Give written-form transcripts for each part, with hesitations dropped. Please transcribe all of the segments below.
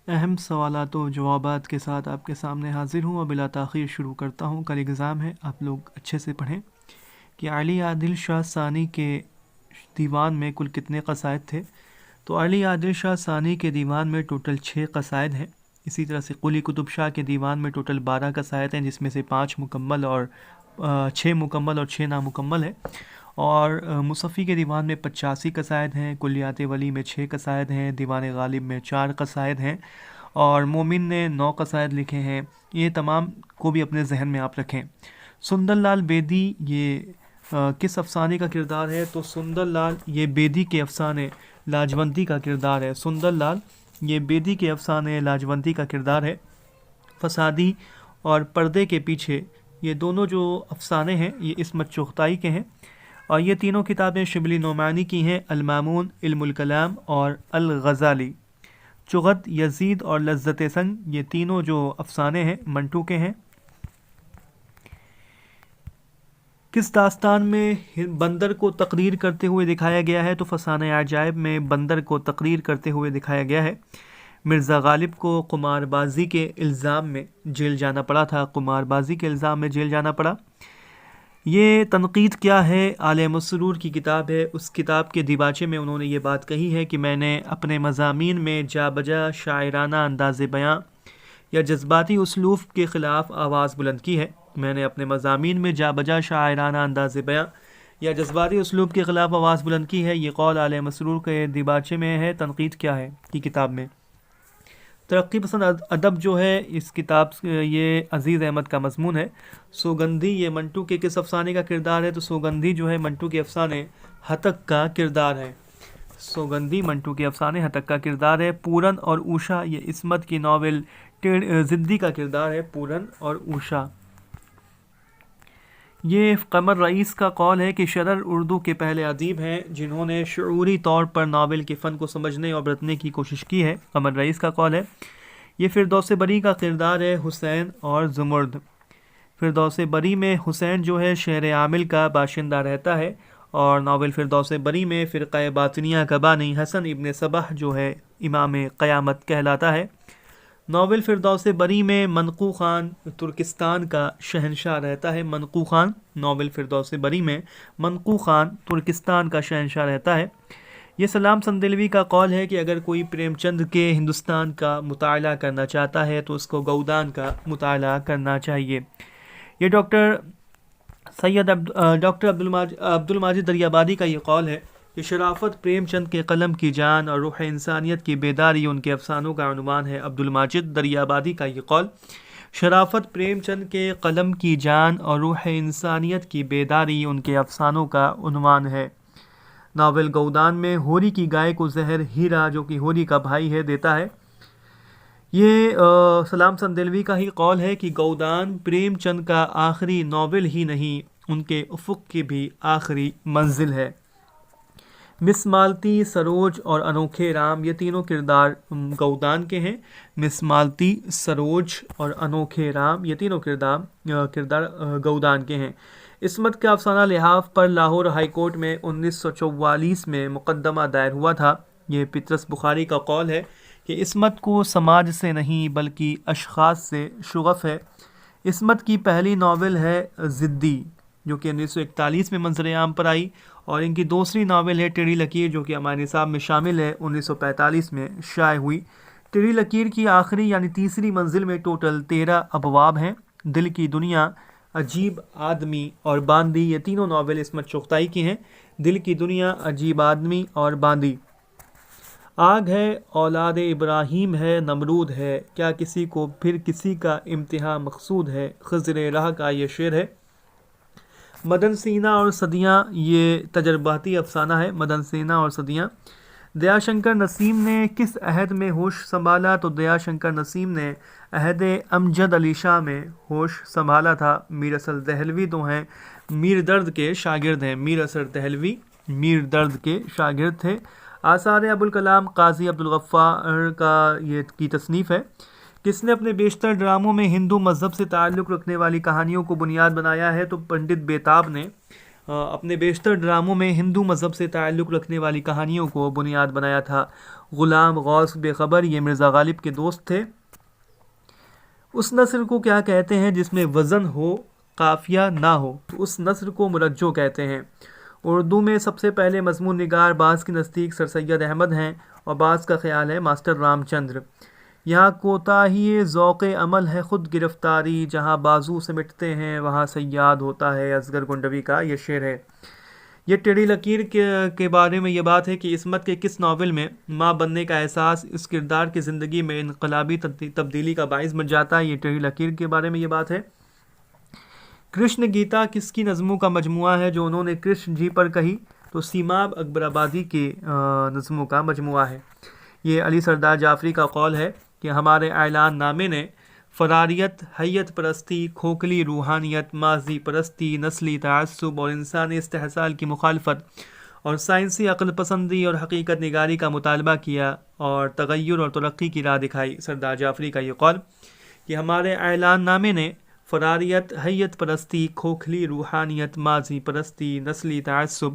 اہم سوالات و جوابات کے ساتھ آپ کے سامنے حاضر ہوں اور بلا تاخیر شروع کرتا ہوں۔ کل اگزام ہے، آپ لوگ اچھے سے پڑھیں کہ علی عادل شاہ ثانی کے دیوان میں کل کتنے قصائد تھے۔ تو علی عادل شاہ ثانی کے دیوان میں ٹوٹل 6 قصائد ہیں۔ اسی طرح سے قلی قطب شاہ کے دیوان میں ٹوٹل 12 قصائد ہیں، جس میں سے 5 مکمل اور 6 مکمل اور 6 نامکمل ہیں۔ اور مصفی کے دیوان میں 85 قصائد ہیں، کلیات ولی میں 6 قصائد ہیں، دیوان غالب میں 4 قصائد ہیں، اور مومن نے 9 قصائد لکھے ہیں۔ یہ تمام کو بھی اپنے ذہن میں آپ رکھیں۔ سندر لال بیدی یہ کس افسانے کا کردار ہے؟ تو سندر لال یہ بیدی کے افسانے لاجونتی کا کردار ہے۔ سندر لال یہ بیدی کے افسانے لاجونتی کا کردار ہے۔ فسادی اور پردے کے پیچھے یہ دونوں جو افسانے ہیں یہ عصمت چغتائی کے ہیں، اور یہ تینوں کتابیں شبلی نعمانی کی ہیں، المامون، علم الکلام اور الغزالی۔ چغت، یزید اور لذت سنگ یہ تینوں جو افسانے ہیں منٹو کے ہیں۔ کس داستان میں بندر کو تقریر کرتے ہوئے دکھایا گیا ہے؟ تو فسانہ عجائب میں بندر کو تقریر کرتے ہوئے دکھایا گیا ہے۔ مرزا غالب کو قمار بازی کے الزام میں جیل جانا پڑا تھا، قمار بازی کے الزام میں جیل جانا پڑا۔ یہ تنقید کیا ہے؟ آل مسرور کی کتاب ہے، اس کتاب کے دیباچے میں انہوں نے یہ بات کہی ہے کہ میں نے اپنے مضامین میں جا بجا شاعرانہ انداز بیاں یا جذباتی اسلوب کے خلاف آواز بلند کی ہے۔ میں نے اپنے مضامین میں جا بجا شاعرانہ انداز بیاں یا جذباتی اسلوب کے خلاف آواز بلند کی ہے، یہ قول آل مسرور کے دیباچے میں ہے۔ تنقید کیا ہے کی کتاب میں ترقی پسند ادب جو ہے، اس کتاب یہ عزیز احمد کا مضمون ہے۔ سوگندھی یہ منٹو کے کس افسانے کا کردار ہے؟ تو سوگندھی جو ہے منٹو کے افسانے ہتک کا کردار ہے۔ سوگندھی منٹو کے افسانے ہتک کا کردار ہے۔ پورن اور اوشا یہ عصمت کی ناول زدی کا کردار ہے، پورن اور اوشا۔ یہ قمر رئیس کا قول ہے کہ شرر اردو کے پہلے ادیب ہیں جنہوں نے شعوری طور پر ناول کے فن کو سمجھنے اور برتنے کی کوشش کی ہے، قمر رئیس کا قول ہے۔ یہ فردوس بری کا کردار ہے، حسین اور زمرد۔ فردوس بری میں حسین جو ہے شہر عامل کا باشندہ رہتا ہے، اور ناول فردوس بری میں فرقہ باطنیہ کا بانی حسن ابن صبح جو ہے امام قیامت کہلاتا ہے۔ ناول فردوس بری میں منقو خان ترکستان کا شہنشاہ رہتا ہے۔ منقو خان، ناول فردوس بری میں منقو خان ترکستان کا شہنشاہ رہتا ہے۔ یہ سلام سندلوی کا قول ہے کہ اگر کوئی پریم چند کے ہندوستان کا مطالعہ کرنا چاہتا ہے تو اس کو گودان کا مطالعہ کرنا چاہیے۔ یہ ڈاکٹر عبد الماجد دریابادی کا یہ قول ہے کہ شرافت پریم چند کے قلم کی جان اور روح انسانیت کی بیداری ان کے افسانوں کا عنوان ہے۔ عبد الماجد دریابادی کا یہ قول، شرافت پریم چند کے قلم کی جان اور روح انسانیت کی بیداری ان کے افسانوں کا عنوان ہے۔ ناول گودان میں ہوری کی گائے کو زہر ہیرا جو کہ ہوری کا بھائی ہے دیتا ہے۔ یہ سلام سندلوی کا ہی قول ہے کہ گودان پریم چند کا آخری ناول ہی نہیں، ان کے افق کی بھی آخری منزل ہے۔ مس مالتی، سروج اور انوکھے رام یہ تینوں کردار گودان کے ہیں۔ مس مالتی، سروج اور انوکھے رام یہ تینوں کردار گودان کے ہیں۔ عصمت کا افسانہ لحاف پر لاہور ہائی کورٹ میں 1944 میں مقدمہ دائر ہوا تھا۔ یہ پطرس بخاری کا قول ہے کہ عصمت کو سماج سے نہیں بلکہ اشخاص سے شغف ہے۔ عصمت کی پہلی ناول ہے زدی جو کہ 1941 میں منظر عام پر آئی، اور ان کی دوسری ناول ہے ٹیڑھی لکیر جو کہ ہمارے نصاب میں شامل ہے، 1945 میں شائع ہوئی۔ ٹیڑھی لکیر کی آخری یعنی تیسری منزل میں ٹوٹل 13 ابواب ہیں۔ دل کی دنیا، عجیب آدمی اور باندی یہ تینوں ناول عصمت چغتائی کی ہیں۔ دل کی دنیا، عجیب آدمی اور باندی۔ آگ ہے، اولاد ابراہیم ہے، نمرود ہے، کیا کسی کو پھر کسی کا امتحان مقصود ہے، خضر راہ کا یہ شعر ہے۔ مدن سینا اور صدیاں یہ تجرباتی افسانہ ہے، مدن سینا اور صدیاں۔ دیا شنکر نسیم نے کس عہد میں ہوش سنبھالا؟ تو دیا شنکر نسیم نے عہد امجد علی شاہ میں ہوش سنبھالا تھا۔ میر اصل دہلوی تو ہیں میر درد کے شاگرد ہیں، میر اصل دہلوی میر درد کے شاگرد تھے۔ آثار ابوالکلام قاضی عبدالغفار کی تصنیف ہے۔ کس نے اپنے بیشتر ڈراموں میں ہندو مذہب سے تعلق رکھنے والی کہانیوں کو بنیاد بنایا ہے؟ تو پنڈت بیتاب نے۔ اپنے بیشتر ڈراموں میں ہندو مذہب سے تعلق رکھنے والی کہانیوں کو بنیاد بنایا تھا۔ غلام غوث بے خبر یہ مرزا غالب کے دوست تھے۔ اس نثر کو کیا کہتے ہیں جس میں وزن ہو، قافیہ نہ ہو؟ تو اس نثر کو مرجو کہتے ہیں۔ اردو میں سب سے پہلے مضمون نگار بعض کے نزدیک سر سید احمد ہیں اور بعض کا خیال ہے ماسٹر رام چندر۔ یہاں کوتاہی ذوق عمل ہے خود گرفتاری، جہاں بازو سمٹتے ہیں وہاں صیاد ہوتا ہے، اصغر گنڈوی کا یہ شعر ہے۔ یہ ٹیڑھی لکیر کے بارے میں یہ بات ہے کہ عصمت کے کس ناول میں ماں بننے کا احساس اس کردار کی زندگی میں انقلابی تبدیلی کا باعث بن جاتا ہے۔ یہ ٹیڑھی لکیر کے بارے میں یہ بات ہے۔ کرشن گیتا کس کی نظموں کا مجموعہ ہے جو انہوں نے کرشن جی پر کہی؟ تو سیماب اکبر آبادی کے نظموں کا مجموعہ ہے۔ یہ علی سردار جعفری کا قول ہے کہ ہمارے اعلان نامے نے فراریت، حیت پرستی، کھوکھلی روحانیت، ماضی پرستی، نسلی تعصب اور انسانی استحصال کی مخالفت اور سائنسی عقل پسندی اور حقیقت نگاری کا مطالبہ کیا اور تغیر اور ترقی کی راہ دکھائی۔ سردار جعفری کا یہ قول کہ ہمارے اعلان نامے نے فراریت، حیت پرستی، کھوکھلی روحانیت، ماضی پرستی، نسلی تعصب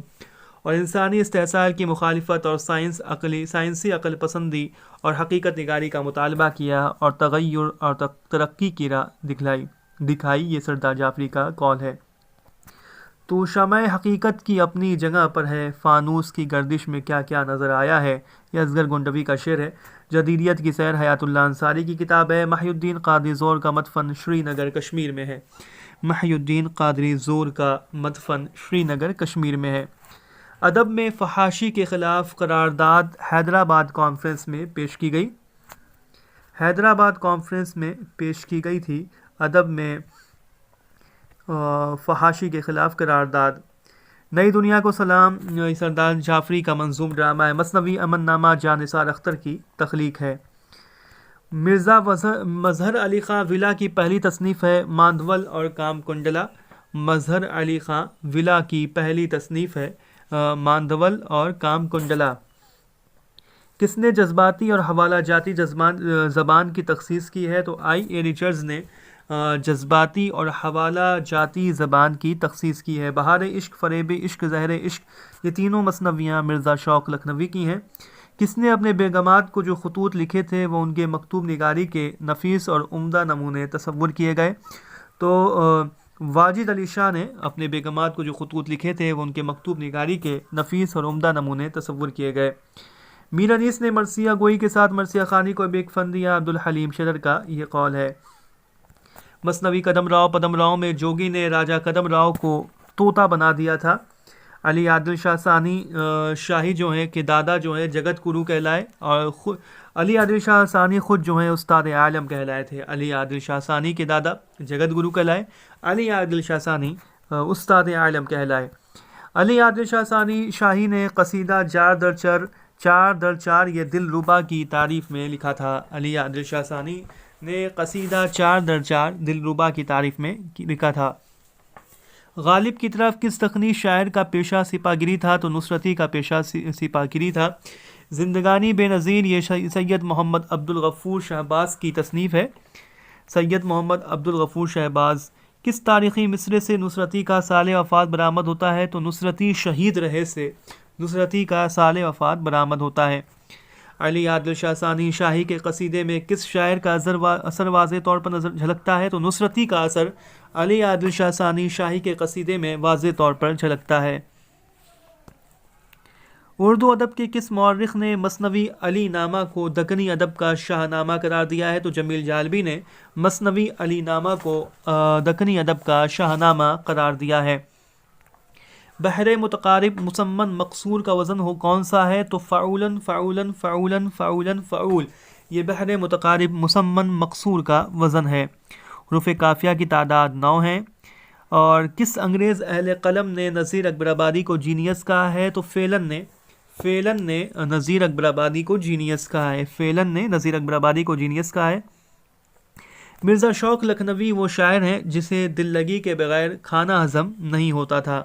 اور انسانی استحصال کی مخالفت اور سائنسی عقل پسندی اور حقیقت نگاری کا مطالبہ کیا اور تغیر اور ترقی کی راہ دکھائی۔ یہ سردار جعفری کا قول ہے۔ تو شمع حقیقت کی اپنی جگہ پر ہے، فانوس کی گردش میں کیا کیا نظر آیا ہے، یہ اصغر گنڈوی کا شعر ہے۔ جدیدیت کی سیر حیات اللہ انصاری کی کتاب ہے۔ محی الدین قادری زور کا مدفن شری نگر کشمیر میں ہے۔ محی الدین قادری زور کا مدفن شری نگر کشمیر میں ہے۔ ادب میں فحاشی کے خلاف قرارداد حیدرآباد کانفرنس میں پیش کی گئی۔ حیدرآباد کانفرنس میں پیش کی گئی تھی ادب میں فحاشی کے خلاف قرارداد۔ نئی دنیا کو سلام سردار جعفری کا منظوم ڈرامہ ہے۔ مثنوی امن نامہ جاں نثار اختر کی تخلیق ہے۔ مرزا مظہر علی خان ولا کی پہلی تصنیف ہے ماندول اور کام کنڈلا۔ مظہر علی خان ولا کی پہلی تصنیف ہے ماندول اور کام کنڈلا۔ کس نے جذباتی اور حوالہ جاتی زبان کی تخصیص کی ہے؟ تو آئی اے ریچرڈز نے جذباتی اور حوالہ جاتی زبان کی تخصیص کی ہے۔ بہار عشق، فریب عشق، زہر عشق یہ تینوں مثنویاں مرزا شوق لکھنوی کی ہیں۔ کس نے اپنے بیگمات کو جو خطوط لکھے تھے وہ ان کے مکتوب نگاری کے نفیس اور عمدہ نمونے تصور کیے گئے؟ تو واجد علی شاہ نے اپنے بیگمات کو جو خطوط لکھے تھے وہ ان کے مکتوب نگاری کے نفیس اور عمدہ نمونے تصور کیے گئے۔ میر انیس نے مرثیہ گوئی کے ساتھ مرثیہ خوانی کو بیک فن دیا۔ عبدالحلیم شرر کا یہ قول ہے۔ مثنوی قدم راؤ پدم راؤ میں جوگی نے راجہ قدم راؤ کو طوطا بنا دیا تھا۔ علی عادل شاہ ثانی شاہی جو ہیں کہ دادا جو ہیں جگت گرو کہلائے اور علی عادل شاہ ثانی خود جو ہیں استاد عالم کہلائے تھے۔ علی عادل شاہ ثانی کے دادا جگت گرو کہلائے، علی عادل شاہ ثانی استاد عالم کہلائے۔ علی عادل شاہ ثانی شاہی نے قصیدہ چار در چار یہ دل ربا کی تعریف میں لکھا تھا۔ علی عادل شاہ ثانی نے قصیدہ 4 در 4 دل ربا کی تعریف میں لکھا تھا۔ غالب کی طرف کس تخنی شاعر کا پیشہ سپاگیری تھا؟ تو نصرتی کا پیشہ سپاگیری تھا۔ زندگانی بے نظیر یہ سید محمد عبدالغفور شہباز کی تصنیف ہے۔ سید محمد عبدالغفور شہباز۔ کس تاریخی مصرع سے نصرتی کا سال وفات برآمد ہوتا ہے؟ تو نصرتی شہید رہے سے نصرتی کا سال وفات برآمد ہوتا ہے۔ علی عادل شاہ ثانی شاہی کے قصیدے میں کس شاعر کا اثر واضح طور پر جھلکتا ہے؟ تو نصرتی کا اثر علی عادل شاہ ثانی شاہی کے قصیدے میں واضح طور پر جھلکتا ہے۔ اردو ادب کے کس مورخ نے مثنوی علی نامہ کو دکنی ادب کا شاہ نامہ قرار دیا ہے؟ تو جمیل جالبی نے مثنوی علی نامہ کو دکنی ادب کا شاہ نامہ قرار دیا ہے۔ بحر متقارب مسمن مقصور کا وزن کون سا ہے؟ تو فعولن فعولن فعولن فعولن فعول یہ بحر متقارب مسمن مقصور کا وزن ہے۔ حروف قافیہ کی تعداد 9 ہیں۔ اور کس انگریز اہل قلم نے نذیر اکبر آبادی کو جینیس کہا ہے؟ تو فیلن نے نذیر اکبر آبادی کو جینیس کہا ہے۔ فیلن نے نذیر اکبر آبادی کو جینیس کہا ہے۔ مرزا شوق لکھنوی وہ شاعر ہیں جسے دل لگی کے بغیر کھانا ہضم نہیں ہوتا تھا۔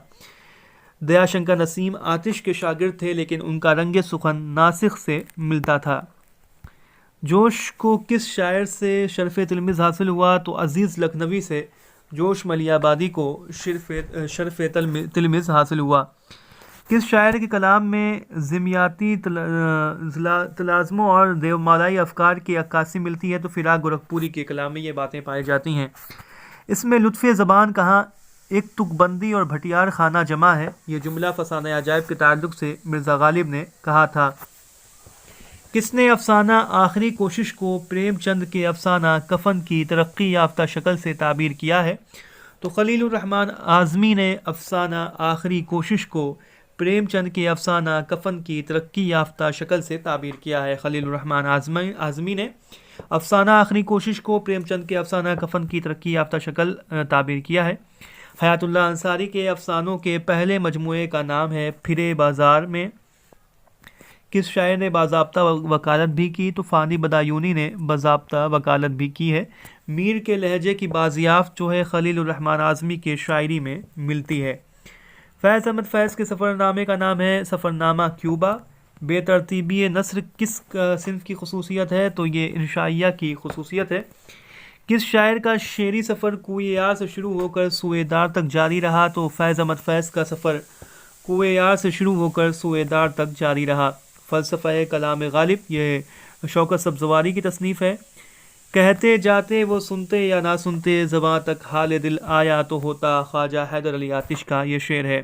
دیا شنکر نسیم آتش کے شاگرد تھے لیکن ان کا رنگ سخن ناسخ سے ملتا تھا۔ جوش کو کس شاعر سے شرف تلمیذ حاصل ہوا؟ تو عزیز لکھنوی سے جوش ملیح آبادی کو شرف تلمذ حاصل ہوا؟ کس شاعر کے کلام میں ضمیاتی تلازموں اور دیومالائی افکار کی عکاسی ملتی ہے؟ تو فراق گورکھپوری کے کلام میں یہ باتیں پائی جاتی ہیں۔ اس میں لطف زبان کہاں ایک تک بندی اور بھٹیار خانہ جمع ہے، یہ جملہ فسانہ عجائب کے تعلق سے مرزا غالب نے کہا تھا۔ کس نے افسانہ آخری کوشش کو پریم چند کے افسانہ کفن کی ترقی یافتہ شکل سے تعبیر کیا ہے؟ تو خلیل الرحمن اعظمی نے افسانہ آخری کوشش کو پریم چند کے افسانہ کفن کی ترقی یافتہ شکل سے تعبیر کیا ہے۔ خلیل الرحمن اعظمی نے افسانہ آخری کوشش کو پریم چند کے افسانہ کفن کی ترقی یافتہ شکل تعبیر کیا ہے۔ حیات اللہ انصاری کے افسانوں کے پہلے مجموعے کا نام ہے پھرے بازار میں۔ کس شاعر نے باضابطہ وکالت بھی کی؟ تو فانی بدایونی نے باضابطہ وکالت بھی کی ہے۔ میر کے لہجے کی بازیافت جو ہے خلیل الرحمن اعظمی کے شاعری میں ملتی ہے۔ فیض احمد فیض کے سفر نامے کا نام ہے سفر نامہ کیوبا۔ بے ترتیبی نثر کس صنف کی خصوصیت ہے؟ تو یہ انشائیہ کی خصوصیت ہے۔ کس شاعر کا شعری سفر کوہ یار سے شروع ہو کر سوئے دار تک جاری رہا؟ تو فیض احمد فیض کا سفر کوہ یار سے شروع ہو کر سوئے دار تک جاری رہا۔ فلسفہ کلام غالب یہ شوکت سبزواری کی تصنیف ہے۔ کہتے جاتے وہ سنتے یا نہ سنتے، زباں تک حال دل آیا تو ہوتا، خواجہ حیدر علی آتش کا یہ شعر ہے۔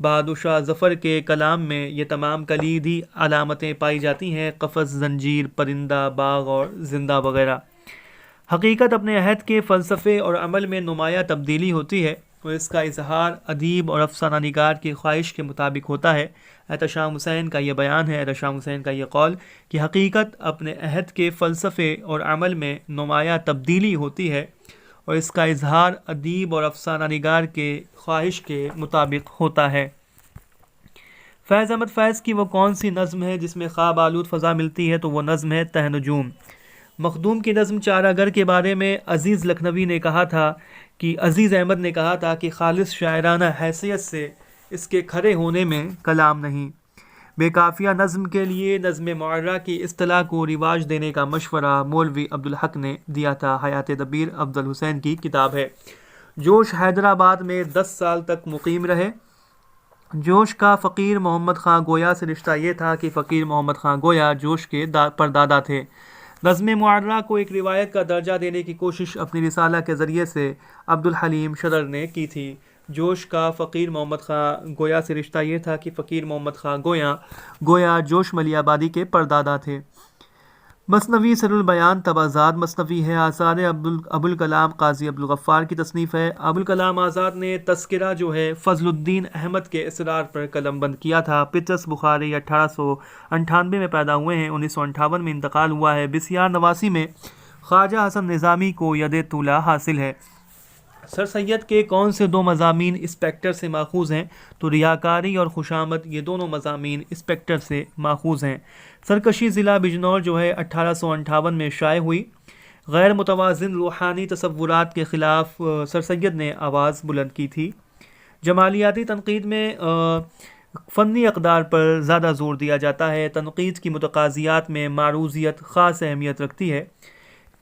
بہادر شاہ ظفر کے کلام میں یہ تمام کلیدی علامتیں پائی جاتی ہیں: قفس، زنجیر، پرندہ، باغ اور زندہ وغیرہ۔ حقیقت اپنے عہد کے فلسفے اور عمل میں نمایاں تبدیلی ہوتی ہے اور اس کا اظہار ادیب اور افسانہ نگار کی خواہش کے مطابق ہوتا ہے۔ احتشام حسین کا یہ بیان ہے، احتشام حسین کا یہ قول کہ حقیقت اپنے عہد کے فلسفے اور عمل میں نمایاں تبدیلی ہوتی ہے اور اس کا اظہار ادیب اور افسانہ نگار کے خواہش کے مطابق ہوتا ہے۔ فیض احمد فیض کی وہ کون سی نظم ہے جس میں خواب آلود فضا ملتی ہے؟ تو وہ نظم ہے تہ نجوم۔ مخدوم کی نظم چارہ گر کے بارے میں عزیز لکھنوی نے کہا تھا کہ عزیز احمد نے کہا تھا کہ خالص شاعرانہ حیثیت سے اس کے کھڑے ہونے میں کلام نہیں۔ بے قافیہ نظم کے لیے نظم معرہ کی اصطلاح کو رواج دینے کا مشورہ مولوی عبدالحق نے دیا تھا۔ حیات دبیر افضل حسین کی کتاب ہے۔ جوش حیدرآباد میں 10 سال تک مقیم رہے۔ جوش کا فقیر محمد خاں گویا سے رشتہ یہ تھا کہ فقیر محمد خاں گویا جوش کے پردادا تھے۔ نظم معرہ کو ایک روایت کا درجہ دینے کی کوشش اپنی رسالہ کے ذریعے سے عبدالحلیم شرر نے کی تھی۔ جوش کا فقیر محمد خاں گویا سے رشتہ یہ تھا کہ فقیر محمد خاں گویا جوش ملیح آبادی کے پردادا تھے۔ مثنوی سر البیان طبعزاد مثنوی ہے۔ آثار ابوالکلام قاضی عبدالغفار کی تصنیف ہے۔ ابوالکلام آزاد نے تذکرہ جو ہے فضل الدین احمد کے اصرار پر قلم بند کیا تھا۔ پطرس بخاری 1898 میں پیدا ہوئے ہیں، 1958 میں انتقال ہوا ہے۔ بسیار نواسی میں خواجہ حسن نظامی کو ید طولہ حاصل ہے۔ سر سید کے کون سے 2 مضامین اسپیکٹر سے ماخوذ ہیں؟ تو ریاکاری اور خوشامد، یہ دونوں مضامین اسپیکٹر سے ماخوذ ہیں۔ سرکشی ضلع بجنور جو ہے 1858 میں شائع ہوئی۔ غیر متوازن روحانی تصورات کے خلاف سر سید نے آواز بلند کی تھی۔ جمالیاتی تنقید میں فنی اقدار پر زیادہ زور دیا جاتا ہے۔ تنقید کی متقاضیات میں معروضیت خاص اہمیت رکھتی ہے۔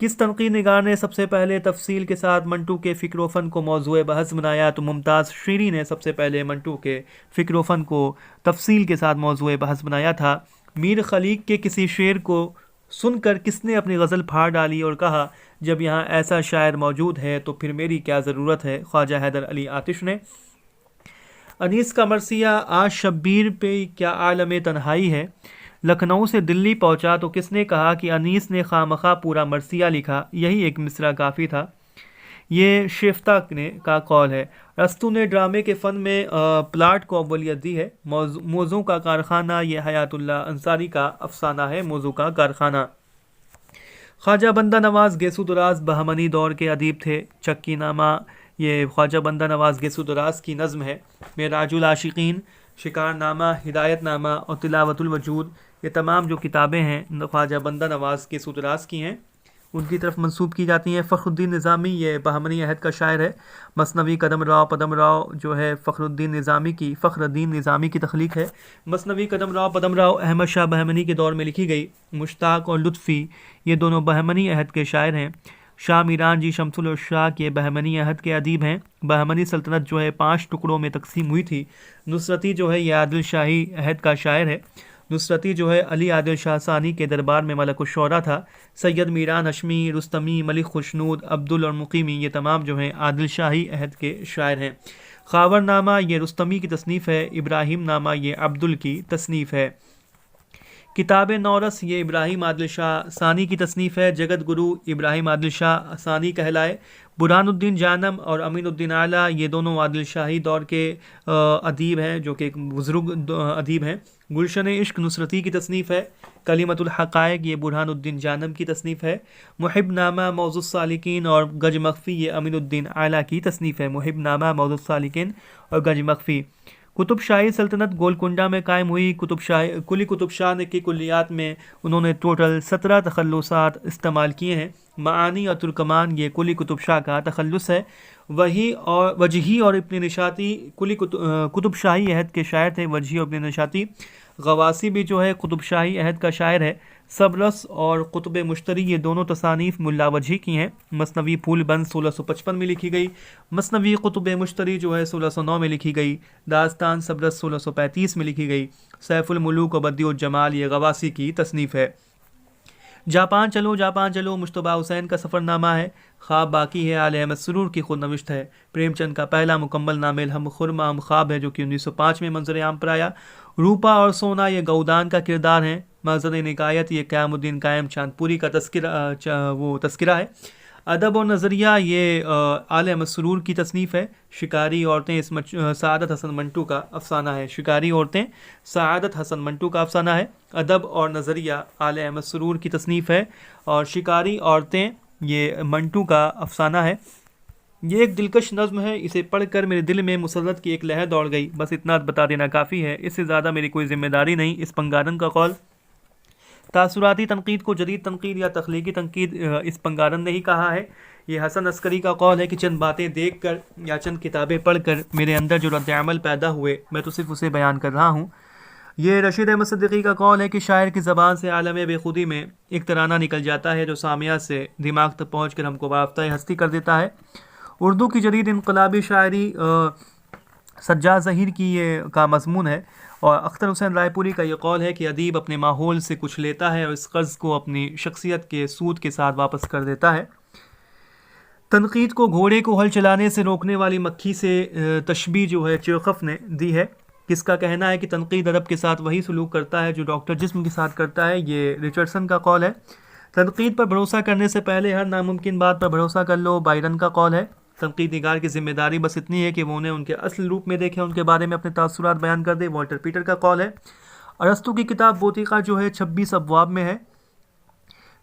کس تنقید نگار نے سب سے پہلے تفصیل کے ساتھ منٹو کے فکر و فن کو موضوع بحث بنایا؟ تو ممتاز شیری نے سب سے پہلے منٹو کے فکر و فن کو تفصیل کے ساتھ موضوع بحث بنایا تھا۔ میر خلیق کے کسی شعر کو سن کر کس نے اپنی غزل پھاڑ ڈالی اور کہا جب یہاں ایسا شاعر موجود ہے تو پھر میری کیا ضرورت ہے؟ خواجہ حیدر علی آتش نے۔ انیس کا مرثیہ آج شبیر پہ کیا عالم تنہائی ہے؟ لکھنؤ سے دلی پہنچا تو کس نے کہا کہ انیس نے خواہ پورا مرثیہ لکھا، یہی ایک مصرع کافی تھا؟ یہ شیفتہ کا قول ہے۔ ارسطو نے ڈرامے کے فن میں پلاٹ کو اولیت دی ہے۔ موضوع کا کارخانہ، یہ حیات اللہ انصاری کا افسانہ ہے موضوع کا کارخانہ۔ خواجہ بندہ نواز گیسو دراز بہمنی دور کے ادیب تھے۔ چکی نامہ یہ خواجہ بندہ نواز گیسو دراز کی نظم ہے۔ معراج العاشقین، شکار نامہ، ہدایت نامہ اور تلاوت الوجود، یہ تمام جو کتابیں ہیں خواجہ بندہ نواز گیسو دراز کی ہیں، ان کی طرف منسوب کی جاتی ہیں۔ فخر الدین نظامی یہ بہمنی عہد کا شاعر ہے۔ مثنوی قدم راؤ پدم راؤ جو ہے فخر الدین نظامی کی تخلیق ہے۔ مثنوی قدم راؤ پدم راؤ احمد شاہ بہمنی کے دور میں لکھی گئی۔ مشتاق اور لطفی یہ دونوں بہمنی عہد کے شاعر ہیں۔ شاہ میران جی شمس العشاق یہ بہمنی عہد کے ادیب ہیں. بہمنی سلطنت جو ہے 5 ٹکڑوں میں تقسیم ہوئی تھی. نصرتی جو ہے یہ عادل شاہی عہد کا شاعر ہے. نصرتی جو ہے علی عادل شاہ ثانی کے دربار میں ملک الشعراء تھا. سید میران ہشمی، رستمی، ملک خوشنود، عبدل اور مقیمی یہ تمام جو ہیں عادل شاہی عہد کے شاعر ہیں. خاور نامہ یہ رستمی کی تصنیف ہے. ابراہیم نامہ یہ عبدل کی تصنیف ہے. کتاب نورس یہ ابراہیم عادل شاہ ثانی کی تصنیف ہے. جگت گرو ابراہیم عادل شاہ ثانی کہلائے. برہان الدین جانم اور امین الدین اعلیٰ یہ دونوں عادل شاہی دور کے ادیب ہیں جو کہ ایک بزرگ ادیب ہیں. گلشن عشق نصرتی کی تصنیف ہے. کلمۃ الحقائق یہ برہان الدین جانم کی تصنیف ہے. محب نامہ موضوع السالکین اور گج مخفی یہ امین الدین اعلیٰ کی تصنیف ہے. محب نامہ موضوع السالکین اور گج مخفی. قطب شاہی سلطنت گولکنڈہ میں قائم ہوئی. قطب شاہ نے کی کلیات میں انہوں نے ٹوٹل 17 تخلصات استعمال کیے ہیں. معانی اور ترکمان یہ کلی قطب شاہ کا تخلص ہے. وجہی اور ابن نشاطی کلی قطب شاہی عہد کے شاعر تھے. وجہی اور ابن نشاطی. غواصی بھی جو ہے قطب شاہی عہد کا شاعر ہے. سبرس اور قطب مشتری یہ دونوں تصانیف ملا وجہی کی ہیں. مثنوی پھول بند 1655 میں لکھی گئی. مثنوی قطب مشتری جو ہے 1609 میں لکھی گئی. داستان سبرس 1635 میں لکھی گئی. سیف الملوک و بدیع الجمال یہ غواصی کی تصنیف ہے. جاپان چلو مشتبہ حسین کا سفر نامہ ہے. خواب باقی ہے آل احمد سرور کی خود نوشت ہے. پریم چند کا پہلا مکمل نامہ الہم خرما ہم خواب ہے جو کہ 1905 میں منظر عام پر آیا. روپا اور سونا یہ گودان کا کردار ہیں. مقصد نکایت یہ قیام الدین قائم چاند پوری کا تذکرہ ہے. ادب اور نظریہ یہ آل احمد سرور کی تصنیف ہے. شکاری عورتیں سعادت حسن منٹو کا افسانہ ہے. شکاری عورتیں سعادت حسن منٹو کا افسانہ ہے. ادب اور نظریہ آل احمد سرور کی تصنیف ہے اور شکاری عورتیں یہ منٹو کا افسانہ ہے. یہ ایک دلکش نظم ہے. اسے پڑھ کر میرے دل میں مسرت کی ایک لہر دوڑ گئی. بس اتنا بتا دینا کافی ہے. اس سے زیادہ میری کوئی ذمہ داری نہیں. اس پنگارن کا قول تاثراتی تنقید کو جدید تنقید یا تخلیقی تنقید اس پنگارن نے ہی کہا ہے. یہ حسن عسکری کا قول ہے کہ چند باتیں دیکھ کر یا چند کتابیں پڑھ کر میرے اندر جو رد عمل پیدا ہوئے میں تو صرف اسے بیان کر رہا ہوں. یہ رشید احمد صدیقی کا قول ہے کہ شاعر کی زبان سے عالم بے خودی میں ایک ترانہ نکل جاتا ہے جو سامعہ سے دماغ تک پہنچ کر ہم کو بافتہ ہستی کر دیتا ہے. اردو کی جدید انقلابی شاعری سجاد ظہیر کی یہ کا مضمون ہے. اور اختر حسین رائے پوری کا یہ قول ہے کہ ادیب اپنے ماحول سے کچھ لیتا ہے اور اس قرض کو اپنی شخصیت کے سود کے ساتھ واپس کر دیتا ہے. تنقید کو گھوڑے کو ہل چلانے سے روکنے والی مکھی سے تشبیہ جو ہے چیخوف نے دی ہے. کس کا کہنا ہے کہ تنقید ادب کے ساتھ وہی سلوک کرتا ہے جو ڈاکٹر جسم کے ساتھ کرتا ہے. یہ ریچرڈسن کا قول ہے. تنقید پر بھروسہ کرنے سے پہلے ہر ناممکن بات پر بھروسہ کر لو. بائرن کا قول ہے. تنقید نگار کی ذمہ داری بس اتنی ہے کہ وہ انہیں ان کے اصل روپ میں دیکھیں، ان کے بارے میں اپنے تاثرات بیان کر دے. والٹر پیٹر کا قول ہے. ارسطو کی کتاب بوتیقہ جو ہے 26 ابواب میں ہے.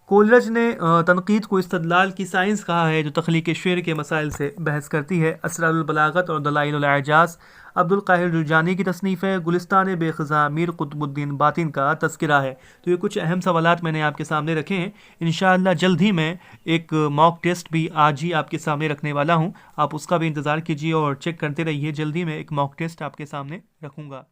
کولرج نے تنقید کو استدلال کی سائنس کہا ہے جو تخلیق شعر کے مسائل سے بحث کرتی ہے. اسرار البلاغت اور دلائل الاعجاز عبد القاہر جرجانی کی تصنیف ہے. گلستان بے خزاں میر قطب الدین باطن کا تذکرہ ہے. تو یہ کچھ اہم سوالات میں نے آپ کے سامنے رکھے ہیں. انشاءاللہ جلد ہی میں ایک موک ٹیسٹ بھی آج ہی آپ کے سامنے رکھنے والا ہوں. آپ اس کا بھی انتظار کیجیے اور چیک کرتے رہیے. جلدی میں ایک موک ٹیسٹ آپ کے سامنے رکھوں گا.